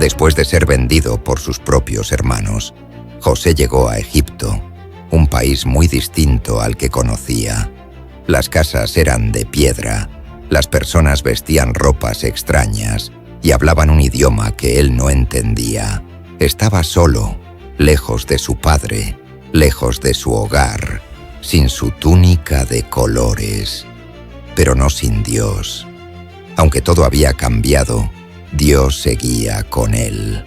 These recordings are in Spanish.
Después de ser vendido por sus propios hermanos, José llegó a Egipto, un país muy distinto al que conocía. Las casas eran de piedra, las personas vestían ropas extrañas y hablaban un idioma que él no entendía. Estaba solo, lejos de su padre, lejos de su hogar, sin su túnica de colores, pero no sin Dios. Aunque todo había cambiado, Dios seguía con él.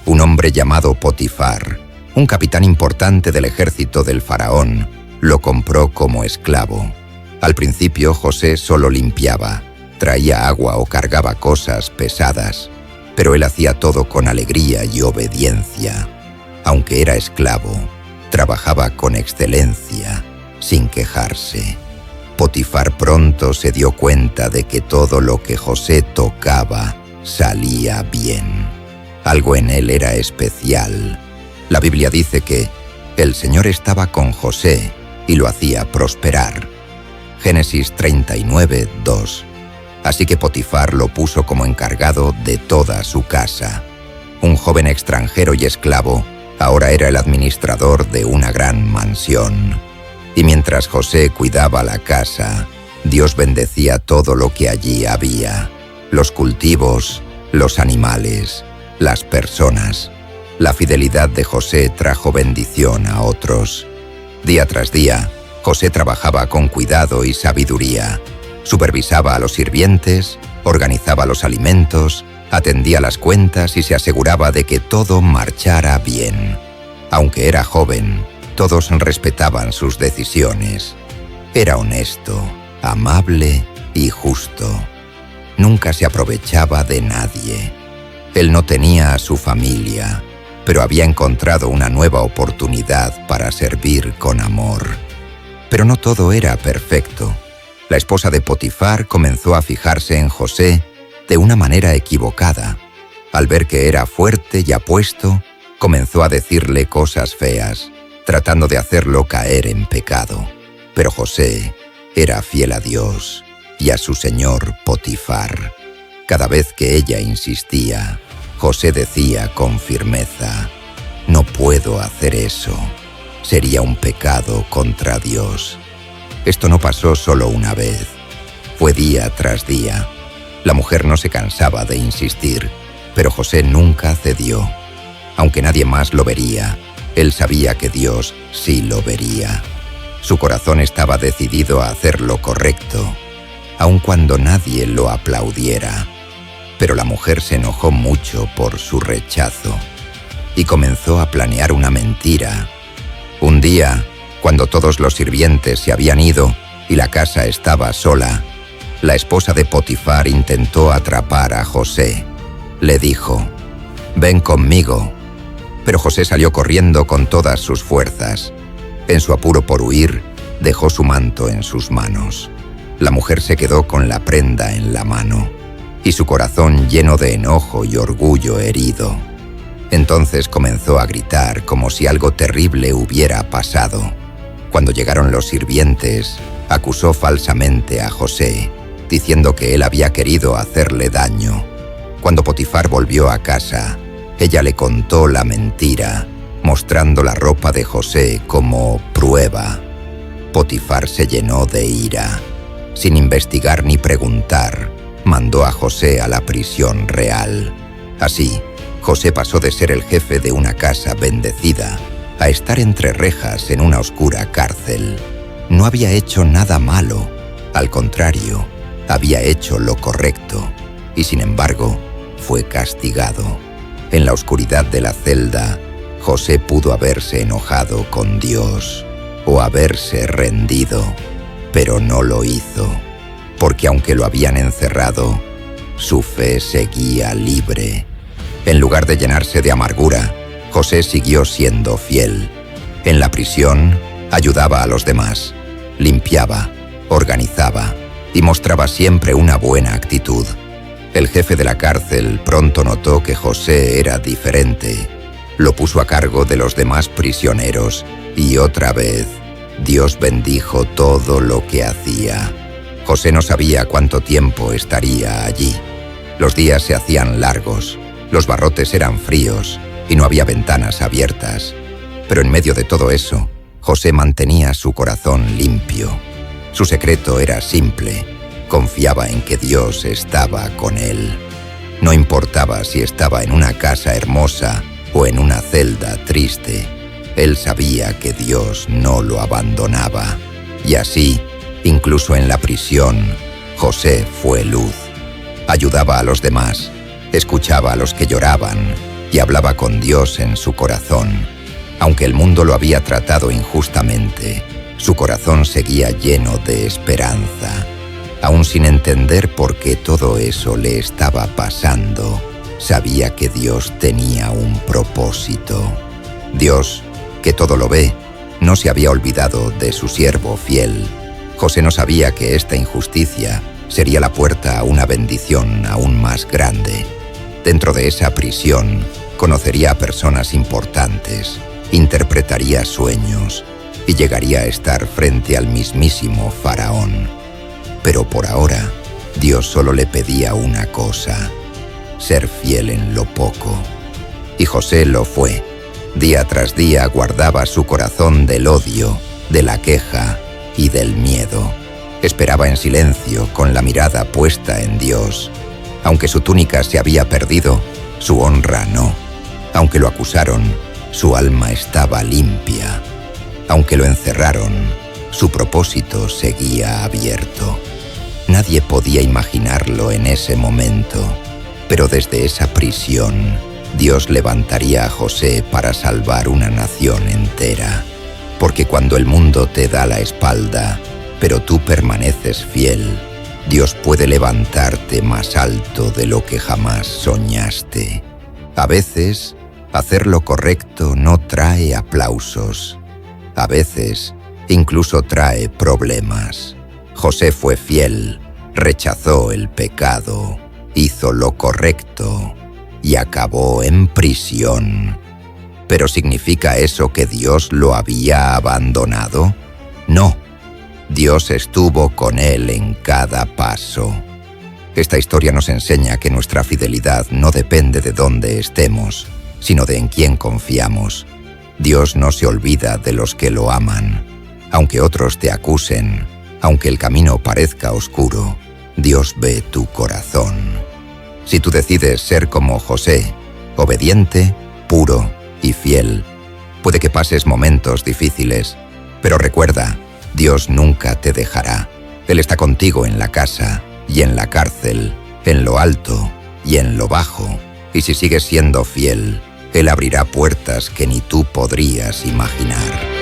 Un hombre llamado Potifar, un capitán importante del ejército del faraón, lo compró como esclavo. Al principio José solo limpiaba, traía agua o cargaba cosas pesadas, pero él hacía todo con alegría y obediencia. Aunque era esclavo, trabajaba con excelencia, sin quejarse. Potifar pronto se dio cuenta de que todo lo que José tocaba salía bien. Algo en él era especial. La Biblia dice que el Señor estaba con José y lo hacía prosperar. Génesis 39, 2. Así que Potifar lo puso como encargado de toda su casa. Un joven extranjero y esclavo, ahora era el administrador de una gran mansión. Y mientras José cuidaba la casa, Dios bendecía todo lo que allí había: los cultivos, los animales, las personas. La fidelidad de José trajo bendición a otros. Día tras día, José trabajaba con cuidado y sabiduría. Supervisaba a los sirvientes, organizaba los alimentos, atendía las cuentas y se aseguraba de que todo marchara bien. Aunque era joven, todos respetaban sus decisiones. Era honesto, amable y justo. Nunca se aprovechaba de nadie. Él no tenía a su familia, pero había encontrado una nueva oportunidad para servir con amor. Pero no todo era perfecto. La esposa de Potifar comenzó a fijarse en José de una manera equivocada. Al ver que era fuerte y apuesto, comenzó a decirle cosas feas, tratando de hacerlo caer en pecado. Pero José era fiel a Dios y a su señor Potifar. Cada vez que ella insistía, José decía con firmeza: «No puedo hacer eso. Sería un pecado contra Dios». Esto no pasó solo una vez. Fue día tras día. La mujer no se cansaba de insistir, pero José nunca cedió. Aunque nadie más lo vería, él sabía que Dios sí lo vería. Su corazón estaba decidido a hacer lo correcto, aun cuando nadie lo aplaudiera. Pero la mujer se enojó mucho por su rechazo y comenzó a planear una mentira. Un día, cuando todos los sirvientes se habían ido y la casa estaba sola, la esposa de Potifar intentó atrapar a José. Le dijo: «Ven conmigo». Pero José salió corriendo con todas sus fuerzas. En su apuro por huir, dejó su manto en sus manos. La mujer se quedó con la prenda en la mano y su corazón lleno de enojo y orgullo herido. Entonces comenzó a gritar como si algo terrible hubiera pasado. Cuando llegaron los sirvientes, acusó falsamente a José, diciendo que él había querido hacerle daño. Cuando Potifar volvió a casa, ella le contó la mentira, mostrando la ropa de José como prueba. Potifar se llenó de ira. Sin investigar ni preguntar, mandó a José a la prisión real. Así, José pasó de ser el jefe de una casa bendecida a estar entre rejas en una oscura cárcel. No había hecho nada malo, al contrario, había hecho lo correcto, y sin embargo, fue castigado. En la oscuridad de la celda, José pudo haberse enojado con Dios o haberse rendido, pero no lo hizo, porque aunque lo habían encerrado, su fe seguía libre. En lugar de llenarse de amargura, José siguió siendo fiel. En la prisión, ayudaba a los demás, limpiaba, organizaba y mostraba siempre una buena actitud. El jefe de la cárcel pronto notó que José era diferente. Lo puso a cargo de los demás prisioneros y otra vez, Dios bendijo todo lo que hacía. José no sabía cuánto tiempo estaría allí. Los días se hacían largos. Los barrotes eran fríos y no había ventanas abiertas. Pero en medio de todo eso, José mantenía su corazón limpio. Su secreto era simple. Confiaba en que Dios estaba con él. No importaba si estaba en una casa hermosa o en una celda triste. Él sabía que Dios no lo abandonaba. Y así, incluso en la prisión, José fue luz. Ayudaba a los demás, escuchaba a los que lloraban y hablaba con Dios en su corazón. Aunque el mundo lo había tratado injustamente, su corazón seguía lleno de esperanza. Aún sin entender por qué todo eso le estaba pasando, sabía que Dios tenía un propósito. Dios, que todo lo ve, no se había olvidado de su siervo fiel. José no sabía que esta injusticia sería la puerta a una bendición aún más grande. Dentro de esa prisión, conocería a personas importantes, interpretaría sueños y llegaría a estar frente al mismísimo Faraón. Pero por ahora, Dios solo le pedía una cosa: ser fiel en lo poco. Y José lo fue. Día tras día guardaba su corazón del odio, de la queja y del miedo. Esperaba en silencio, con la mirada puesta en Dios. Aunque su túnica se había perdido, su honra no. Aunque lo acusaron, su alma estaba limpia. Aunque lo encerraron, su propósito seguía abierto. Nadie podía imaginarlo en ese momento, pero desde esa prisión, Dios levantaría a José para salvar una nación entera. Porque cuando el mundo te da la espalda, pero tú permaneces fiel, Dios puede levantarte más alto de lo que jamás soñaste. A veces, hacer lo correcto no trae aplausos. A veces, incluso trae problemas. José fue fiel, rechazó el pecado, hizo lo correcto y acabó en prisión. ¿Pero significa eso que Dios lo había abandonado? No. Dios estuvo con él en cada paso. Esta historia nos enseña que nuestra fidelidad no depende de dónde estemos, sino de en quién confiamos. Dios no se olvida de los que lo aman. Aunque otros te acusen, aunque el camino parezca oscuro, Dios ve tu corazón. Si tú decides ser como José, obediente, puro y fiel, puede que pases momentos difíciles, pero recuerda, Dios nunca te dejará. Él está contigo en la casa y en la cárcel, en lo alto y en lo bajo. Y si sigues siendo fiel, Él abrirá puertas que ni tú podrías imaginar.